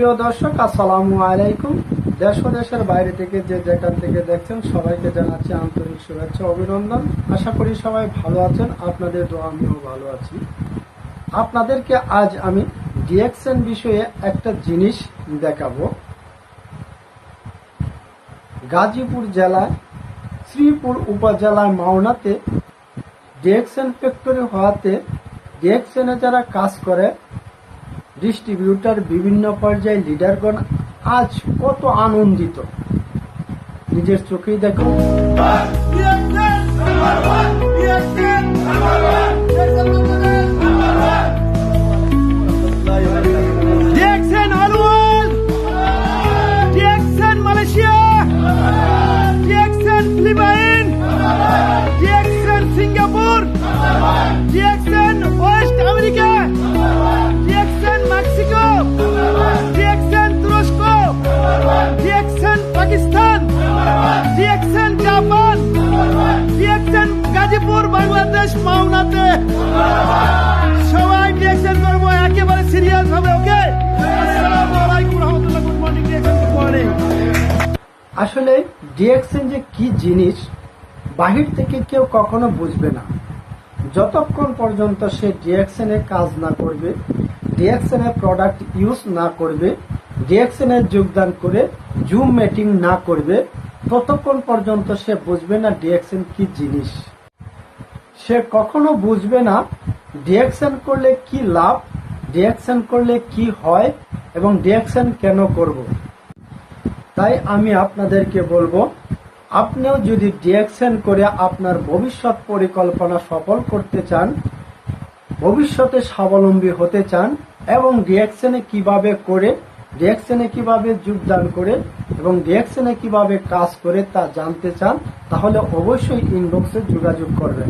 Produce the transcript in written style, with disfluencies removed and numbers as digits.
প্রিয় দর্শক, আসসালামু আলাইকুম। দেশ ও দেশের বাইরে থেকে যে যেখান থেকে দেখছেন সবাইকে জানাচ্ছি আন্তরিক শুভেচ্ছা অভিনন্দন। আশা করি সবাই ভালো আছেন, আপনাদের দোয়া আমিও ভালো আছি। আপনাদেরকে আজ আমি ডিএক্সএন বিষয়ে একটা জিনিস দেখাবো। গাজীপুর জেলায় শ্রীপুর উপজেলায় মাওনাতে ডিএক্সএন ফ্যাক্টরি হওয়াতে ডিএক্সএনে যারা কাজ করে ডিস্ট্রিবিউটার বিভিন্ন পর্যায়ে লিডারগণ আজ কত আনন্দিত নিজের চোখেই দেখো। DXN all world, DXN Malaysia, DXN Philippine, DXN Singapore, DXN West America, DXN Mexico, DXN তুরস্ক, DXN Pakistan, DXN Japan, DXN Gazipur Bangladesh মাওনাতে সবাই ডিএক্সএন করবো একেবারে সিরিয়াস হবে। ওকে, আসসালামু আলাইকুম রহমতুল্লাহ, good morning DXN, good morning. আসলে ডিএক্সএন যে কি জিনিস বাহির থেকে কেউ কখনো বুঝবে না যতক্ষণ পর্যন্ত সে ডিএক্সএন এ কাজ না করবে, ডিএক্সএন এর প্রোডাক্ট ইউজ না করবে, ডিএক্সএন এর যোগদান করে জুম মিটিং না করবে, ততক্ষণ পর্যন্ত সে বুঝবে না ডিএক্সএন কি জিনিস। সে কখনো বুঝবে না ডিএক্সএন করলে কি লাভ, ডিএক্সএন করলে কি হয় এবং ডিএক্সএন কেন করব। তাই আমি আপনাদেরকে বলবো, আপনিও যদি ডিএক্সএন করে আপনার ভবিষ্যৎ পরিকল্পনা সফল করতে চান, ভবিষ্যতে স্বাবলম্বী হতে চান এবং ডিএক্সএনে কিভাবে করে, ডিএক্সএনে কিভাবে যোগদান করে এবং ডিএক্সএনে কিভাবে কাজ করে তা জানতে চান, তাহলে অবশ্যই ইনবক্সে যোগাযোগ করবেন।